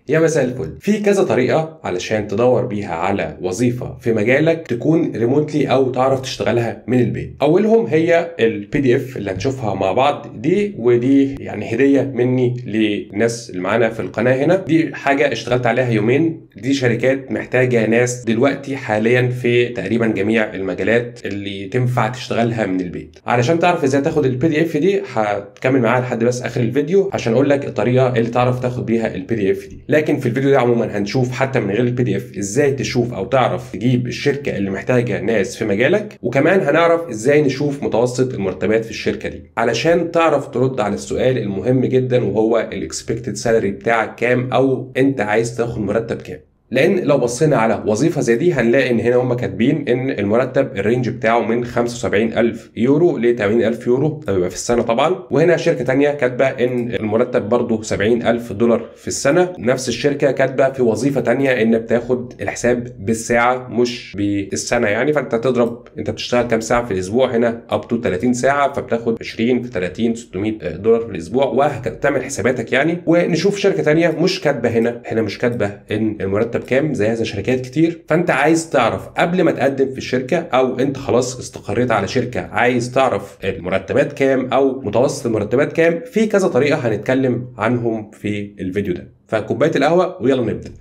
يا مساء الفل. في كذا طريقة علشان تدور بيها على وظيفة في مجالك تكون ريموتلي او تعرف تشتغلها من البيت. اولهم هي PDF اللي هنشوفها مع بعض دي، ودي يعني هدية مني للناس اللي معانا في القناة هنا. دي حاجة اشتغلت عليها يومين. دي شركات محتاجة ناس دلوقتي حاليا في تقريبا جميع المجالات اللي تنفع تشتغلها من البيت. علشان تعرف ازاي تاخد PDF دي هتكمل معايا لحد بس اخر الفيديو عشان اقول لك الطريقة اللي تعرف تاخد بيها PDF دي. لكن في الفيديو ده عموما هنشوف حتى من غير PDF ازاي تشوف او تعرف تجيب الشركة اللي محتاجة ناس في مجالك، وكمان هنعرف ازاي نشوف متوسط المرتبات في الشركة دي علشان تعرف ترد على السؤال المهم جدا وهو الاكسبكتد سالري بتاعك كام، او انت عايز تاخد مرتب كام. لان لو بصينا على وظيفه زي دي هنلاقي ان هنا هم كاتبين ان المرتب الرينج بتاعه من 75,000 يورو ل 80,000 يورو، ده بيبقى في السنه طبعا. وهنا شركه ثانيه كاتبه ان المرتب برضه 70,000 دولار في السنه. نفس الشركه كاتبه في وظيفه ثانيه ان بتاخد الحساب بالساعه مش بالسنه يعني، فانت تضرب انت بتشتغل كام ساعه في الاسبوع. هنا اب تو 30 ساعه فبتاخد 20 في 30 600 دولار في الاسبوع، وهتعمل حساباتك يعني. ونشوف شركه ثانيه مش كاتبه هنا مش كاتبه ان المرتب كام زي هذا شركات كتير. فانت عايز تعرف قبل ما تقدم في الشركه، او انت خلاص استقريت على شركه عايز تعرف المرتبات كام او متوسط المرتبات كام، في كذا طريقه هنتكلم عنهم في الفيديو ده. فكوبايه القهوه ويلا نبدا.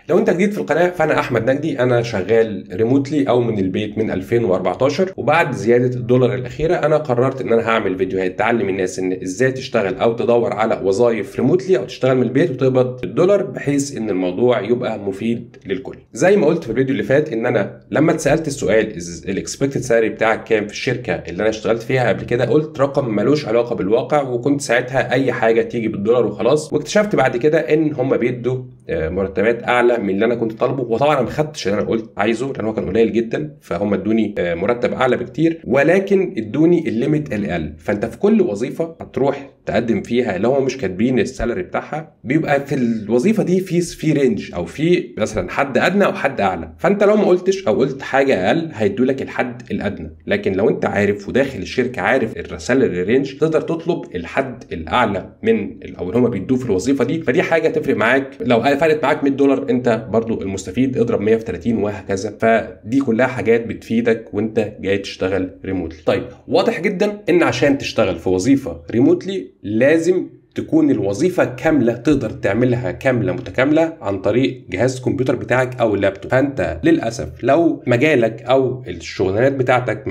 لو انت جديد في القناه فانا احمد نجدي، انا شغال ريموتلي او من البيت من 2014. وبعد زياده الدولار الاخيره انا قررت ان انا هعمل فيديوهات تعلم الناس ان ازاي تشتغل او تدور على وظائف ريموتلي او تشتغل من البيت وتقبض الدولار، بحيث ان الموضوع يبقى مفيد للكل. زي ما قلت في الفيديو اللي فات ان انا لما اتسالت السؤال الاكسبكتد سالري بتاعك كام في الشركه اللي انا اشتغلت فيها قبل كده، قلت رقم ملوش علاقه بالواقع، وكنت ساعتها اي حاجه تيجي بالدولار وخلاص. واكتشفت بعد كده ان هم بيدوا مرتبات اعلى من اللي انا كنت طالبه، وطبعا انا ما خدتش اللي انا قلت عايزه لان هو كان قليل جدا، فهم ادوني مرتب اعلى بكتير، ولكن ادوني الليميت الاقل. فانت في كل وظيفه هتروح تقدم فيها اللي هو مش كاتبين السالري بتاعها، بيبقى في الوظيفه دي في رينج او في مثلا حد ادنى او حد اعلى. فانت لو ما قلتش او قلت حاجه اقل هيدوا لك الحد الادنى، لكن لو انت عارف وداخل الشركه عارف السالري رينج تقدر تطلب الحد الاعلى من او اللي هم بيدوه في الوظيفه دي. فدي حاجه تفرق معاك. لو فرقت معاك $100 انت برضو المستفيد، اضرب 100 في 30 وهكذا. فدي كلها حاجات بتفيدك وانت جاي تشتغل ريموتلي. طيب واضح جدا ان عشان تشتغل في وظيفه ريموتلي لازم تكون الوظيفة كاملة، تقدر تعملها كاملة متكاملة عن طريق جهاز الكمبيوتر بتاعك أو اللابتوب. فأنت للأسف لو مجالك أو الشغلانات بتاعتك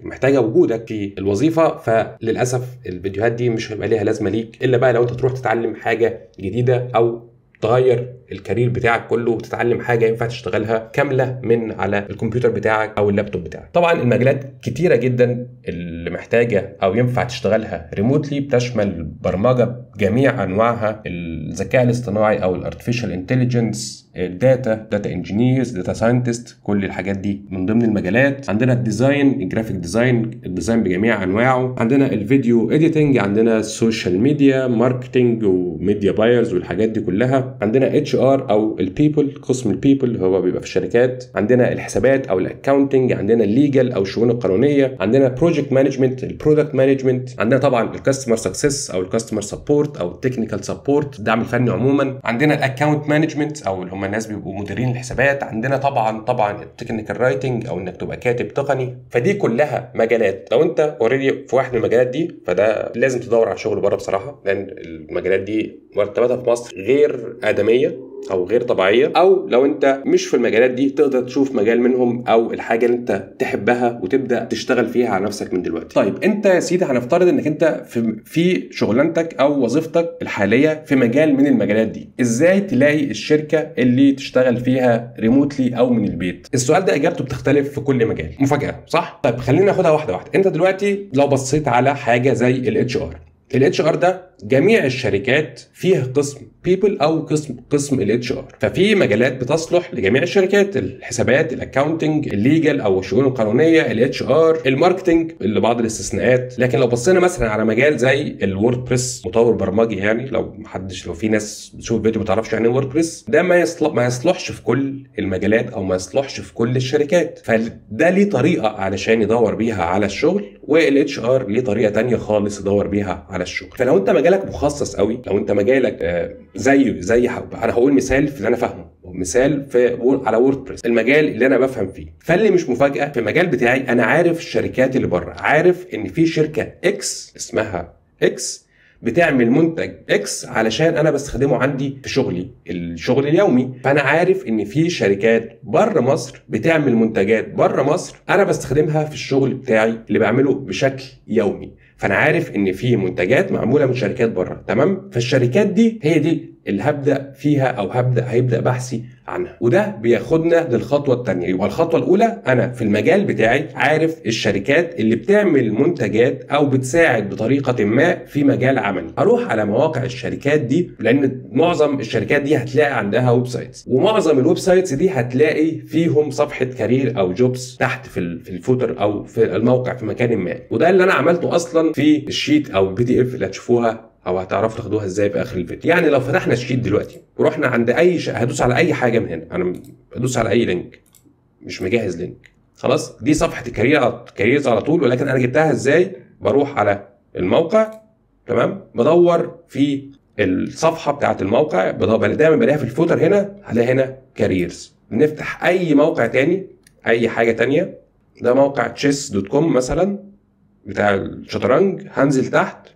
محتاجة وجودك في الوظيفة، فللأسف الفيديوهات دي مش هيبقى ليها لازمة ليك إلا بقى لو أنت تروح تتعلم حاجة جديدة أو تغير الكارير بتاعك كله وتتعلم حاجه ينفع تشتغلها كامله من على الكمبيوتر بتاعك او اللابتوب بتاعك. طبعا المجالات كتيره جدا اللي محتاجه او ينفع تشتغلها ريموتلي، بتشمل البرمجه بجميع انواعها، الذكاء الاصطناعي او الارتفيشال انتليجنس، داتا انجينيرز، داتا ساينتست، كل الحاجات دي من ضمن المجالات. عندنا الديزاين، الجرافيك ديزاين، الديزاين بجميع انواعه. عندنا الفيديو اديتنج، عندنا السوشيال ميديا ماركتنج وميديا بايرز والحاجات دي كلها. عندنا HR او البيبل، قسم البيبل هو بيبقى في الشركات. عندنا الحسابات او الاكاونتنج، عندنا الليجل او الشؤون القانونيه. عندنا بروجكت مانجمنت، البرودكت مانجمنت. عندنا طبعا الكاستمر سكسس او الكاستمر سبورت او التكنيكال سبورت، الدعم الفني عموما. عندنا الاكاونت مانجمنت او اللي هم الناس بيبقوا مديرين الحسابات. عندنا طبعا التكنيكال رايتنج او انك تبقى كاتب تقني. فدي كلها مجالات لو انت اوريدي في واحد من المجالات دي فده لازم تدور على شغل بره بصراحه، لان المجالات دي مرتباتها في مصر غير آدمية او غير طبيعيه. او لو انت مش في المجالات دي تقدر تشوف مجال منهم او الحاجه اللي انت تحبها وتبدا تشتغل فيها على نفسك من دلوقتي. طيب انت يا سيدي هنفترض انك انت في شغلانتك او وظيفتك الحاليه في مجال من المجالات دي، ازاي تلاقي الشركه اللي تشتغل فيها ريموتلي او من البيت؟ السؤال ده اجابته بتختلف في كل مجال. مفاجاه صح؟ طيب خلينا ناخدها واحده واحده. انت دلوقتي لو بصيت على حاجه زي الاتش ار ده جميع الشركات فيها قسم بيبل او قسم الاتش ار. ففي مجالات بتصلح لجميع الشركات: الحسابات، الاكاونتنج، الليجل او الشؤون القانونيه، الاتش ار، الماركتنج اللي بعض الاستثناءات. لكن لو بصينا مثلا على مجال زي الووردبريس، مطور برمجي يعني، لو في ناس بتشوف الفيديو ما تعرفش يعني ايه ووردبريس، ده ما يصلحش في كل المجالات او ما يصلحش في كل الشركات. فده ليه طريقه علشان يدور بيها على الشغل، والاتش ار ليه طريقه تانية خالص يدور بيها على الشغل. فلو انت مجالك مخصص قوي، لو انت مجالك زي انا هقول مثال في اللي انا فاهمه، مثال على ووردبريس، المجال اللي انا بفهم فيه. فاللي مش مفاجاه في المجال بتاعي، انا عارف الشركات اللي بره، عارف ان في شركه اكس اسمها اكس بتعمل منتج اكس علشان انا بستخدمه عندي في الشغل اليومي. فانا عارف ان في شركات بره مصر بتعمل منتجات بره مصر انا بستخدمها في الشغل بتاعي اللي بعمله بشكل يومي. فانا عارف ان في منتجات معموله من شركات بره، تمام؟ فالشركات دي هي دي اللي هبدا فيها او هيبدا بحثي عنها. وده بياخدنا للخطوه الثانيه. يبقى الخطوه الاولى، انا في المجال بتاعي عارف الشركات اللي بتعمل منتجات او بتساعد بطريقه ما في مجال عملي. هروح على مواقع الشركات دي، لان معظم الشركات دي هتلاقي عندها ويب سايتس، ومعظم الويب سايتس دي هتلاقي فيهم صفحه كارير او جوبز تحت في الفوتر او في الموقع في مكان ما. وده اللي انا عملته اصلا في الشيت او الPDF اللي هتشوفوها او هتعرفوا تاخدوها ازاي في اخر الفيديو. يعني لو فتحنا الشيت دلوقتي ورحنا عند هدوس على اي حاجه من هنا، انا بدوس على اي لينك، مش مجهز لينك، خلاص دي صفحه الكاريرز على طول. ولكن انا جبتها ازاي؟ بروح على الموقع، تمام، بدور في الصفحه بتاعه الموقع، دايما بلاقيها في الفوتر هنا، هلاقي هنا كاريرز. بنفتح اي موقع تاني، اي حاجه تانيه، ده موقع chess.com مثلا بتاع الشطرنج، هنزل تحت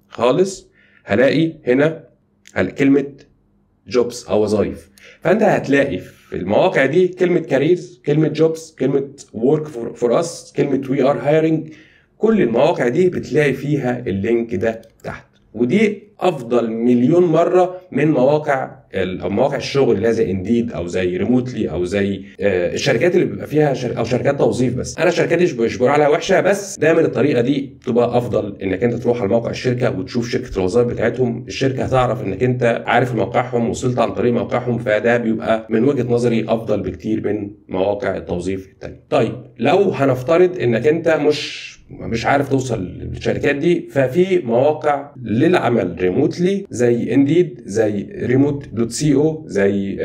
خالص هلاقي هنا كلمة جوبس أو وظائف. فأنت هتلاقي في المواقع دي كلمة كاريرز، كلمة جوبس، كلمة work for us، كلمة we are hiring. كل المواقع دي بتلاقي فيها اللينك ده تحت. ودي افضل مليون مره من مواقع الشغل اللي زي انديد او زي ريموتلي او زي الشركات اللي بيبقى فيها او شركات توظيف. بس انا الشركات دي مش بقول عليها وحشه، بس دايما الطريقه دي تبقى افضل، انك انت تروح على موقع الشركه وتشوف شركه الوظائف بتاعتهم. الشركه هتعرف انك انت عارف موقعهم، وصلت عن طريق موقعهم، فده بيبقى من وجهه نظري افضل بكتير من مواقع التوظيف الثانيه. طيب لو هنفترض انك انت مش عارف توصل للشركات دي، ففي مواقع للعمل ريموتلي زي انديد، زي remote.co، زي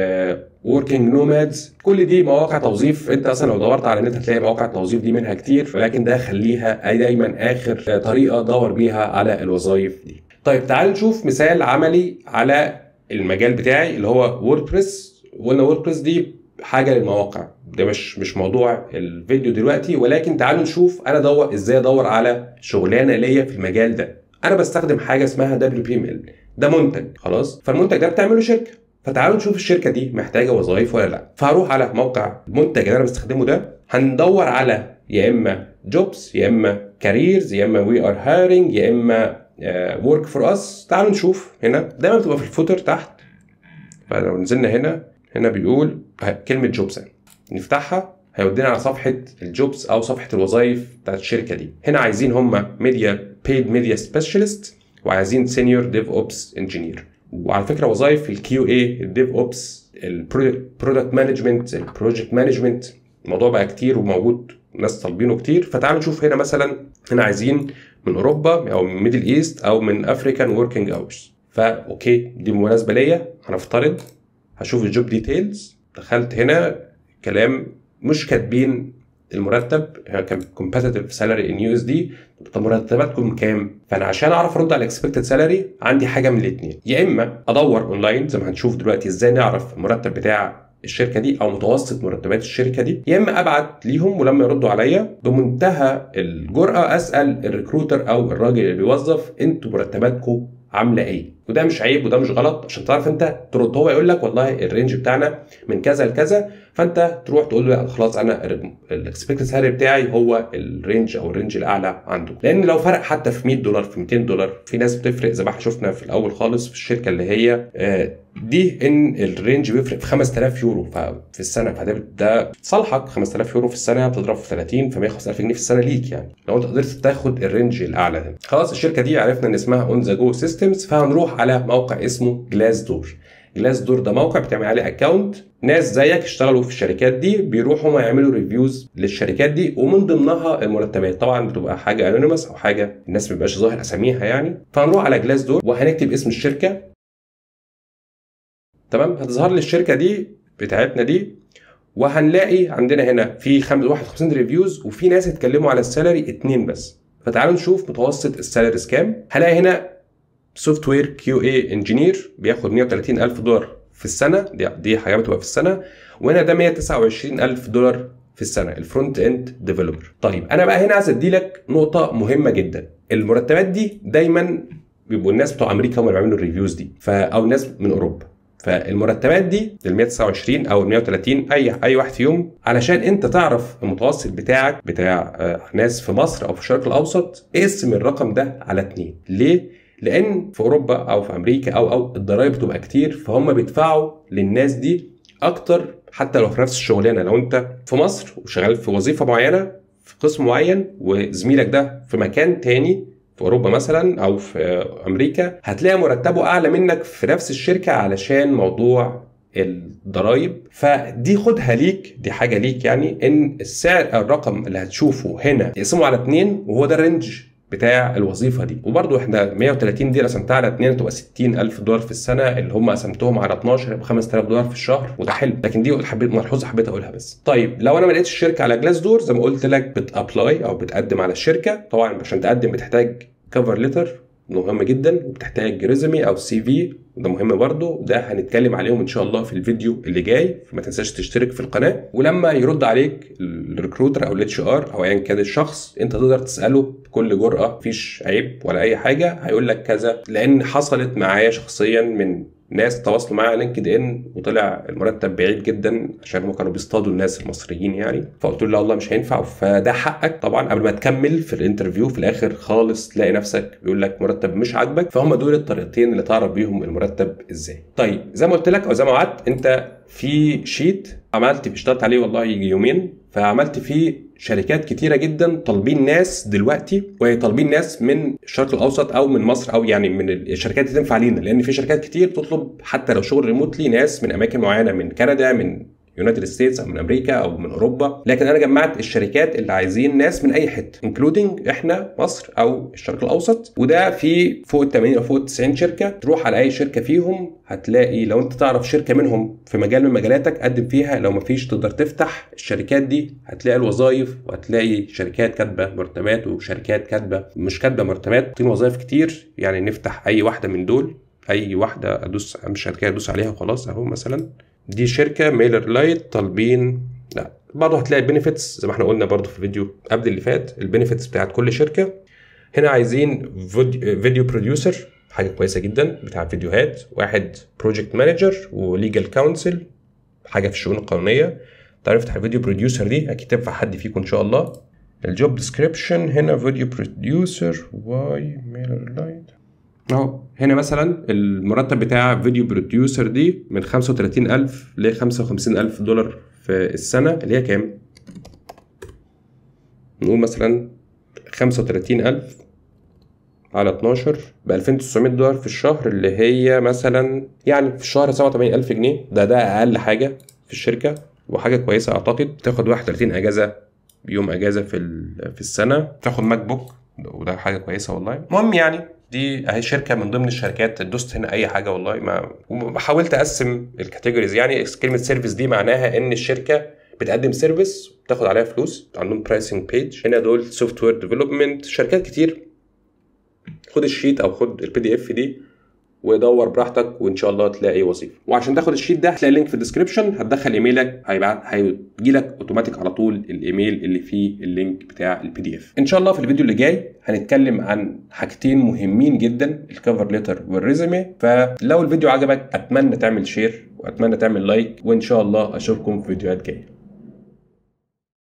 working nomads. كل دي مواقع توظيف. انت اصلا لو دورت على النت هتلاقي مواقع التوظيف دي منها كتير، ولكن ده خليها دايما اخر طريقه دور بيها على الوظائف دي. طيب تعال نشوف مثال عملي على المجال بتاعي اللي هو ووردبريس. وقلنا ووردبريس دي حاجه للمواقع، ده مش موضوع الفيديو دلوقتي، ولكن تعالوا نشوف انا ازاي ادور على شغلانه ليا في المجال ده. انا بستخدم حاجه اسمها WPML، ده منتج خلاص، فالمنتج ده بتعمله شركه. فتعالوا نشوف الشركه دي محتاجه وظائف ولا لا. فهروح على موقع المنتج اللي انا بستخدمه ده، هندور على يا اما جوبس، يا اما كاريرز، يا اما وي ار هايرنج، يا اما ورك فور اس. تعالوا نشوف هنا، دايما بتبقى في الفوتر تحت. فلو نزلنا هنا بيقول كلمه جوبس، نفتحها هيودينا على صفحه الجوبس او صفحه الوظائف بتاعت الشركه دي. هنا عايزين هم paid media specialist، وعايزين senior DevOps engineer. وعلى فكره وظائف في الQA، الDevOps، البرودكت مانجمنت، البروجكت مانجمنت، الموضوع بقى كتير وموجود، ناس طالبينه كتير. فتعالوا نشوف هنا مثلا، هنا عايزين من اوروبا او من ميدل ايست او من افريكان وركينج اورز. فاوكي دي مناسبه ليا. هنفترض هشوف الجوب ديتيلز، دخلت هنا كلام مش كاتبين المرتب، competitive salary in USD. طب مرتباتكم كام؟ فانا عشان اعرف ارد على expected salary عندي حاجه من الاثنين، يا اما ادور اونلاين زي ما هنشوف دلوقتي ازاي نعرف المرتب بتاع الشركه دي او متوسط مرتبات الشركه دي، يا اما ابعت ليهم ولما يردوا عليا بمنتهى الجرأه اسال الريكروتر او الراجل اللي بيوظف انتوا مرتباتكم عامله ايه. وده مش عيب وده مش غلط، عشان تعرف انت ترد. هو يقول لك والله الرينج بتاعنا من كذا لكذا، فانت تروح تقول له خلاص انا الاكسبكتد سالري بتاعي هو الرينج او الرينج الاعلى عنده. لان لو فرق حتى في $100 في $200، في ناس بتفرق زي ما احنا شفنا في الاول خالص في الشركه اللي هي دي، ان الرينج بيفرق في 5000 يورو في السنه. فده صالحك 5000 يورو في السنه بتضرب في 30 ف 150,000 جنيه في السنه ليك، يعني لو انت قدرت تاخد الرينج الاعلى ده. خلاص الشركه دي عرفنا ان اسمها اون ذا جو سيستمز، فهنروح على موقع اسمه جلاس دور. جلاس دور ده موقع بتعمل عليه اكونت، ناس زيك اشتغلوا في الشركات دي بيروحوا ما يعملوا ريفيوز للشركات دي، ومن ضمنها المرتبات. طبعا بتبقى حاجه انونيمس او حاجه الناس ما بيبقاش ظاهر اساميها يعني. فهنروح على جلاس دور وهنكتب اسم الشركه، تمام. هتظهر لي الشركه دي بتاعتنا دي، وهنلاقي عندنا هنا في 51 ريفيوز، وفي ناس اتكلموا على السالري 2 بس. فتعالوا نشوف متوسط السالاريز كام. هلاقي هنا سوفت وير كيو اي انجينير بياخد $130,000 في السنه، دي حاجه بتبقى في السنه. وهنا ده $129,000 في السنه الفرونت اند ديفلوبر. طيب انا بقى هنا عايز ادي لك نقطه مهمه جدا. المرتبات دي دايما بيبقوا الناس بتوع امريكا هم اللي بيعملوا الريفيوز دي، او الناس من اوروبا. فالمرتبات دي ال 129 او ال 130 اي واحد فيهم، علشان انت تعرف المتوسط بتاعك بتاع ناس في مصر او في الشرق الاوسط، اقسم الرقم ده على 2. ليه؟ لان في اوروبا او في امريكا او الضرايب بتبقى كتير، فهم بيدفعوا للناس دي اكتر حتى لو في نفس الشغلانه. لو انت في مصر وشغال في وظيفه معينه في قسم معين، وزميلك ده في مكان تاني في اوروبا مثلا او في امريكا، هتلاقي مرتبه اعلى منك في نفس الشركه علشان موضوع الضرايب. فدي خدها ليك، دي حاجه ليك يعني، ان السعر الرقم اللي هتشوفه هنا تقسمه على 2، وهو ده الرينج بتاع الوظيفه دي. وبرده احنا 130 دي قسمتها على 2 تبقى $60,000 في السنه، اللي هم قسمتهم على 12 يبقى $5,000 في الشهر، وده حلو. لكن دي ملحوظه حبيت اقولها بس. طيب لو انا ما لقيتش الشركه على جلاس دور، زي ما قلت لك بتابلاي او بتقدم على الشركه. طبعا عشان تقدم بتحتاج كفر ليتر مهم جدا، وبتحتاج ريزومي او سي في، وده مهم برضو. ده هنتكلم عليهم ان شاء الله في الفيديو اللي جاي، فما تنساش تشترك في القناه. ولما يرد عليك الريكروتر او الاتش ار او ايا كان الشخص، انت تقدر تساله بكل جرأه، مفيش عيب ولا اي حاجه، هيقول لك كذا. لان حصلت معايا شخصيا من ناس تواصلوا معايا على لينكد ان وطلع المرتب بعيد جدا، عشان هم كانوا بيصطادوا الناس المصريين يعني. فقلت له لا والله مش هينفع. فده حقك طبعا قبل ما تكمل في الانترفيو، في الاخر خالص تلاقي نفسك بيقول لك مرتب مش عاجبك. فهم دول الطريقتين اللي تعرف بيهم المرتب ازاي. طيب زي ما قلت لك او زي ما وعدت، انت في شيت اشتغلت عليه والله يجي يومين، فعملت فيه شركات كتيره جدا طالبين ناس دلوقتي، وطالبين ناس من الشرق الاوسط او من مصر، او يعني من الشركات اللي تنفع لينا. لان في شركات كتير تطلب حتى لو شغل ريموتلي ناس من اماكن معينه، من كندا، من يونايتد ستيتس، او من امريكا، او من اوروبا. لكن انا جمعت الشركات اللي عايزين ناس من اي حته، انكلودنج احنا مصر او الشرق الاوسط. وده في فوق ال 80 او فوق ال 90 شركه. تروح على اي شركه فيهم هتلاقي، لو انت تعرف شركه منهم في مجال من مجالاتك قدم فيها، لو مفيش تقدر تفتح الشركات دي، هتلاقي الوظائف، وهتلاقي شركات كاتبه مرتبات وشركات كاتبه مش كاتبه مرتبات، في وظائف كتير يعني. نفتح اي واحده من دول، اي واحده ادوس، مش كده ادوس عليها وخلاص. اهو مثلا دي شركه ميلر لايت طالبين، لا برضه هتلاقي البينيفيتس زي ما احنا قلنا برضه في الفيديو قبل اللي فات، البينيفيتس بتاعت كل شركه. هنا عايزين فيديو بروديوسر، حاجه كويسه جدا بتاع فيديوهات. واحد بروجكت مانجر وليجل كونسل، حاجه في الشؤون القانونيه. تعرف تفتح الفيديو بروديوسر دي، اكيد تنفع حد فيكم ان شاء الله. الجوب ديسكريبشن هنا فيديو بروديوسر واي ميلر لايت اهو. هنا مثلا المرتب بتاع فيديو بروديوسر دي من 35,000 ل $55,000 في السنة، اللي هي كام؟ نقول مثلا 35,000 على 12 ب $2,900 في الشهر، اللي هي مثلا يعني في الشهر 87,000 جنيه. ده أقل حاجة في الشركة، وحاجة كويسة أعتقد. تاخد 31 أجازة، يوم أجازة في السنة. تاخد ماك بوك، وده حاجة كويسة والله. المهم يعني دي اهي شركه من ضمن الشركات. دوست هنا اي حاجه والله، ما حاولت اقسم الكاتيجوريز يعني. كلمه سيرفيس دي معناها ان الشركه بتقدم سيرفيس بتاخد عليها فلوس، عندهم برايسنج بيج. هنا دول سوفت وير ديفلوبمنت، شركات كتير. خد الشيت او خد الPDF دي ودور براحتك، وان شاء الله تلاقي وظيفه. وعشان تاخد الشيت ده هتلاقي لينك في الديسكربشن، هتدخل ايميلك هيجي لك اوتوماتيك على طول الايميل اللي فيه اللينك بتاع الPDF. ان شاء الله في الفيديو اللي جاي هنتكلم عن حاجتين مهمين جدا، الكفر ليتر والريزومي. فلو الفيديو عجبك اتمنى تعمل شير، واتمنى تعمل لايك، وان شاء الله اشوفكم في فيديوهات جايه.